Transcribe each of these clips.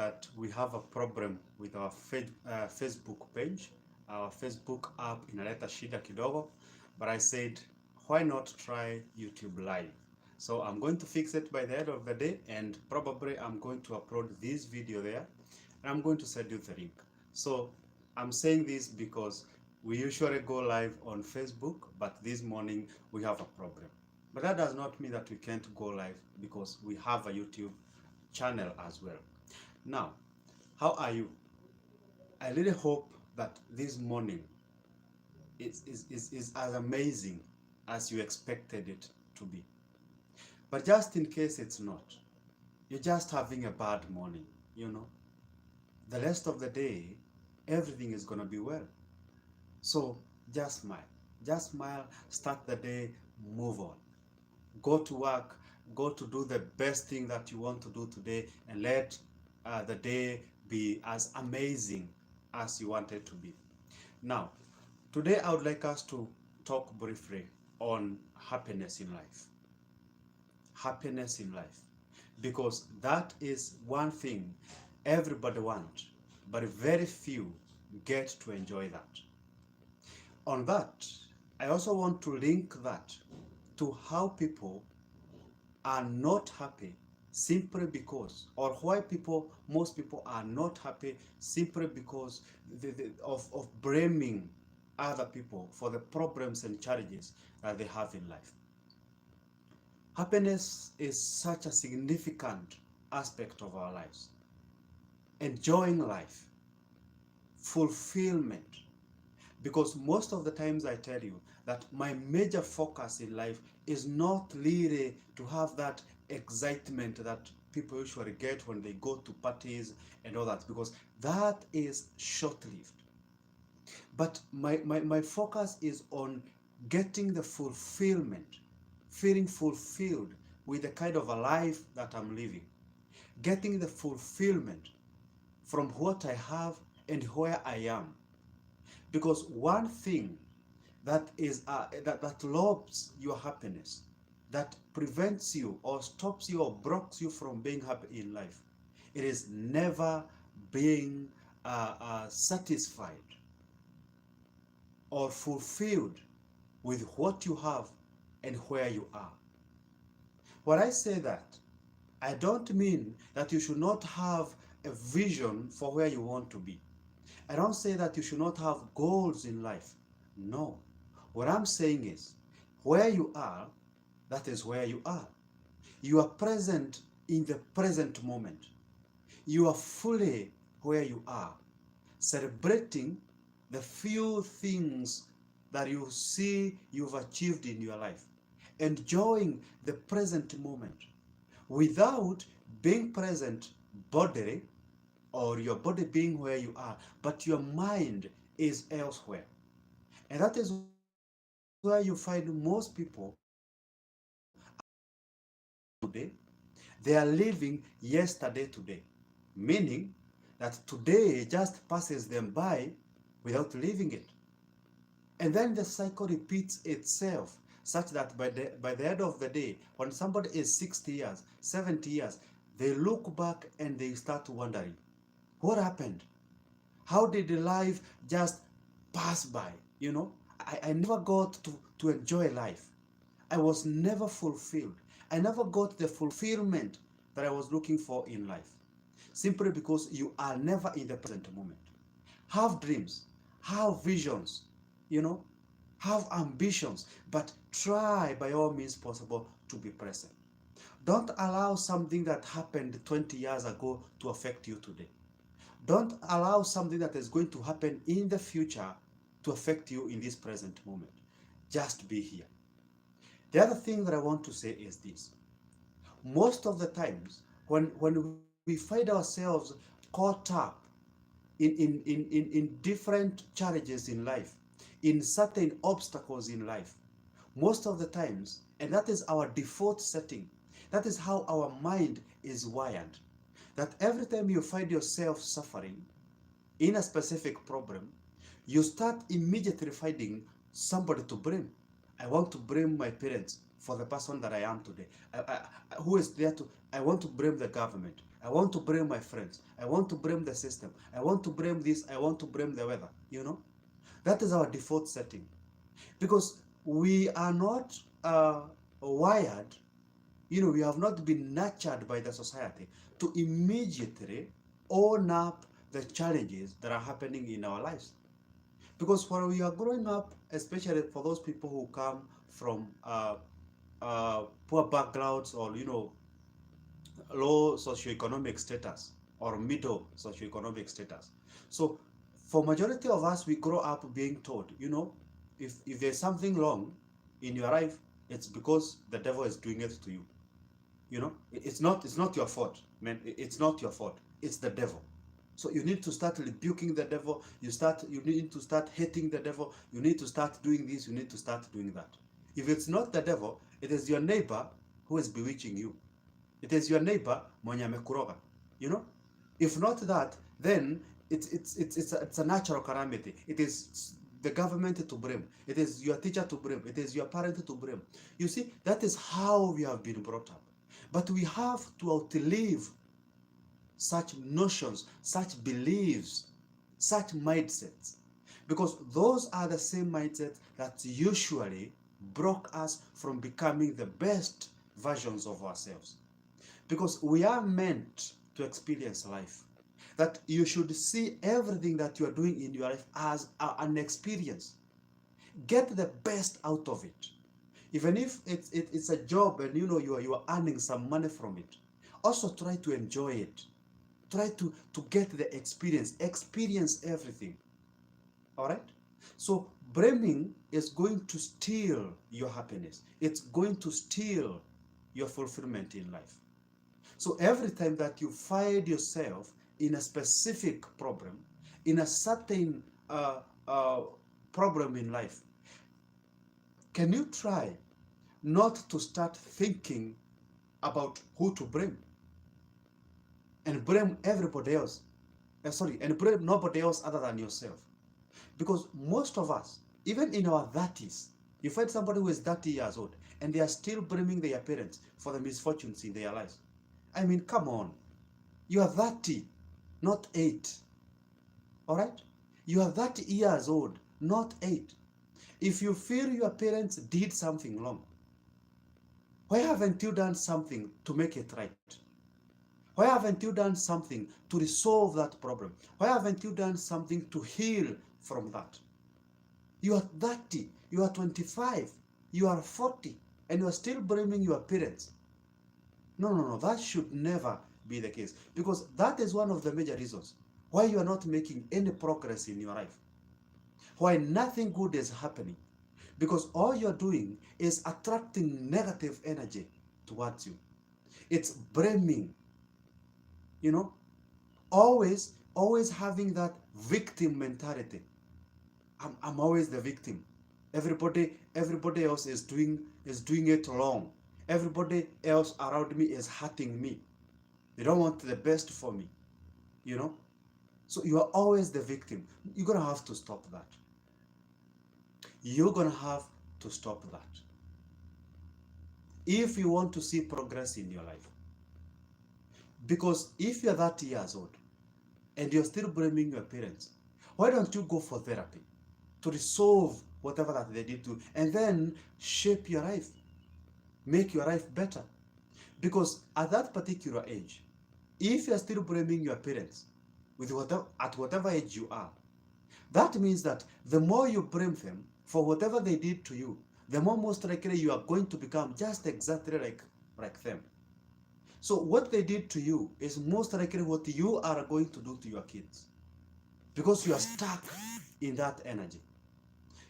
that we have a problem with our Facebook page. Our Facebook app inaleta shida kidogo, but I said, why not try YouTube Live? So I'm going to fix it by the end of the day, and probably I'm going to upload this video there, and I'm going to send you the link. So I'm saying this because we usually go live on Facebook, but this morning we have a problem. But that does not mean that we can't go live because we have a YouTube channel as well. Now, how are you? I really hope that this morning is as amazing as you expected it to be. But just in case it's not, you're just having a bad morning, you know. The rest of the day, everything is going to be well. So just smile. Just smile, start the day, move on. Go to work, go to do the best thing that you want to do today, and let the day be as amazing as you want it to be. Now, today I would like us to talk briefly on happiness in life. Happiness in life. Because that is one thing everybody wants, but very few get to enjoy that. On that, I also want to link that to how people are not happy simply because, or why most people are not happy simply because of blaming other people for the problems and challenges that they have in life. Happiness is such a significant aspect of our lives. Enjoying life, fulfillment, because most of the times I tell you that my major focus in life is not really to have that excitement that people usually get when they go to parties and all that, because that is short-lived. But my focus is on getting the fulfillment, feeling fulfilled with the kind of a life that I'm living, getting the fulfillment from what I have and where I am. Because one thing that is that robs your happiness, that prevents you or stops you or blocks you from being happy in life, it is never being satisfied or fulfilled with what you have and where you are. When I say that, I don't mean that you should not have a vision for where you want to be. I don't say that you should not have goals in life. No. What I'm saying is, where you are, that is where you are. You are present in the present moment. You are fully where you are, celebrating the few things that you see you've achieved in your life, enjoying the present moment without being present bodily, or your body being where you are, but your mind is elsewhere. And that is where you find most people today, they are living yesterday today, meaning that today just passes them by without living it. And then the cycle repeats itself such that by the end of the day, when somebody is 60 years, 70 years, they look back and they start wondering, what happened? How did life just pass by? You know, I never got to enjoy life. I was never fulfilled. I never got the fulfillment that I was looking for in life. Simply because you are never in the present moment. Have dreams, have visions, you know, have ambitions, but try by all means possible to be present. Don't allow something that happened 20 years ago to affect you today. Don't allow something that is going to happen in the future to affect you in this present moment. Just be here. The other thing that I want to say is this. Most of the times, when we find ourselves caught up in different challenges in life, in certain obstacles in life, most of the times, and that is our default setting, that is how our mind is wired, that every time you find yourself suffering in a specific problem, you start immediately finding somebody to blame. I want to blame my parents for the person that I am today. Who is there to? I want to blame the government. I want to blame my friends. I want to blame the system. I want to blame this. I want to blame the weather. That is our default setting. Because we are not wired, we have not been nurtured by the society to immediately own up the challenges that are happening in our lives. Because when we are growing up, especially for those people who come from poor backgrounds, or low socioeconomic status or middle socioeconomic status. So for majority of us, we grow up being told, if there's something wrong in your life, it's because the devil is doing it to you. It's not your fault, man. It's not your fault. It's the devil. So you need to start rebuking the devil. You need to start hating the devil. You need to start doing this. You need to start doing that. If it's not the devil, it is your neighbor who is bewitching you. It is your neighbor mwenye amekuroga. If not that, then it's a natural calamity. It is the government to blame. It is your teacher to blame. It is your parent to blame. You see, that is how we have been brought up. But we have to outlive such notions, such beliefs, such mindsets, because those are the same mindsets that usually block us from becoming the best versions of ourselves. Because we are meant to experience life. That you should see everything that you are doing in your life as an experience. Get the best out of it. Even if it's a job and you are earning some money from it, also try to enjoy it. Try to get the experience. Experience everything. All right? So blaming is going to steal your happiness. It's going to steal your fulfillment in life. So every time that you find yourself in a specific problem, in a certain problem in life, can you try not to start thinking about who to blame and blame everybody else? And blame nobody else other than yourself. Because most of us, even in our 30s, you find somebody who is 30 years old and they are still blaming their parents for the misfortunes in their lives. I mean, come on. You are 30, not 8. All right? You are 30 years old, not 8. If you feel your parents did something wrong, why haven't you done something to make it right? Why haven't you done something to resolve that problem? Why haven't you done something to heal from that? You are 30, you are 25, you are 40, and you are still blaming your parents. No, that should never be the case, because that is one of the major reasons why you are not making any progress in your life, why nothing good is happening, because all you're doing is attracting negative energy towards you. It's blaming, always having that victim mentality. I'm always the victim. Everybody else is doing it wrong. Everybody else around me is hurting me. They don't want the best for me, So you are always the victim. You're going to have to stop that. You're going to have to stop that. If you want to see progress in your life. Because if you're 30 years old and you're still blaming your parents, why don't you go for therapy to resolve whatever that they did to you, and then shape your life, make your life better? Because at that particular age, if you're still blaming your parents at whatever age you are, that means that the more you blame them for whatever they did to you, the more most likely you are going to become just exactly like them. So what they did to you is most likely what you are going to do to your kids, because you are stuck in that energy.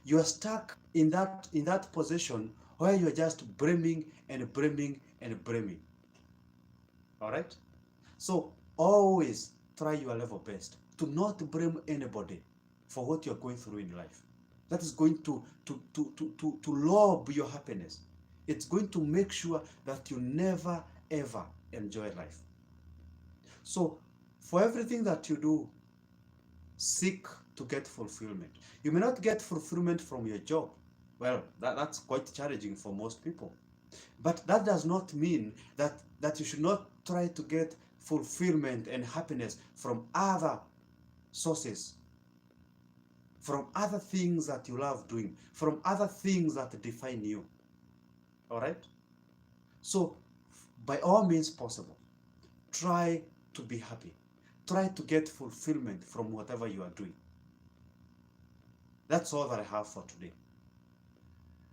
You are stuck in that position where you are just blaming and blaming and blaming. All right? So always try your level best to not blame anybody for what you're going through in life. That is going to rob your happiness. It's going to make sure that you never ever enjoy life. So for everything that you do, seek to get fulfillment. You may not get fulfillment from your job. Well, that's quite challenging for most people. But that does not mean that you should not try to get fulfillment and happiness from other sources, from other things that you love doing, from other things that define you. All right? So, by all means possible, try to be happy. Try to get fulfillment from whatever you are doing. That's all that I have for today.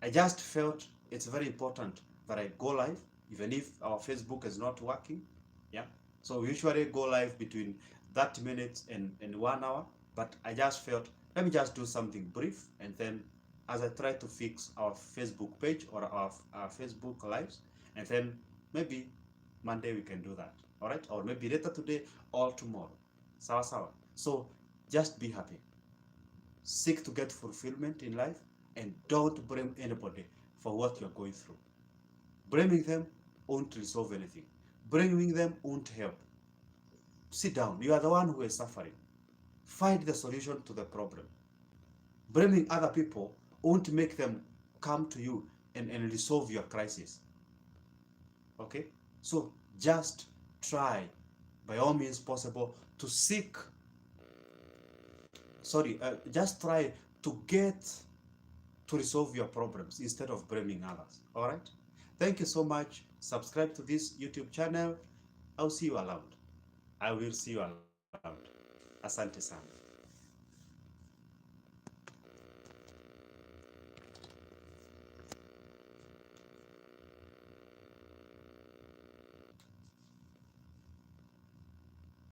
I just felt it's very important that I go live, even if our Facebook is not working. Yeah. So we usually go live between 30 minutes and 1 hour, but I just felt, let me just do something brief, and then as I try to fix our Facebook page or our Facebook lives, and then maybe Monday we can do that. All right? Or maybe later today or tomorrow. Sawa sawa. So just be happy. Seek to get fulfillment in life, and don't blame anybody for what you're going through. Blaming them won't resolve anything. Blaming them won't help. Sit down. You are the one who is suffering. Find the solution to the problem. Blaming other people won't make them come to you and resolve your crisis. Okay? So just try, by all means possible, to seek, just try to get to resolve your problems instead of blaming others. All right? Thank you so much. Subscribe to this YouTube channel. I'll see you around. I will see you around. Asante sana.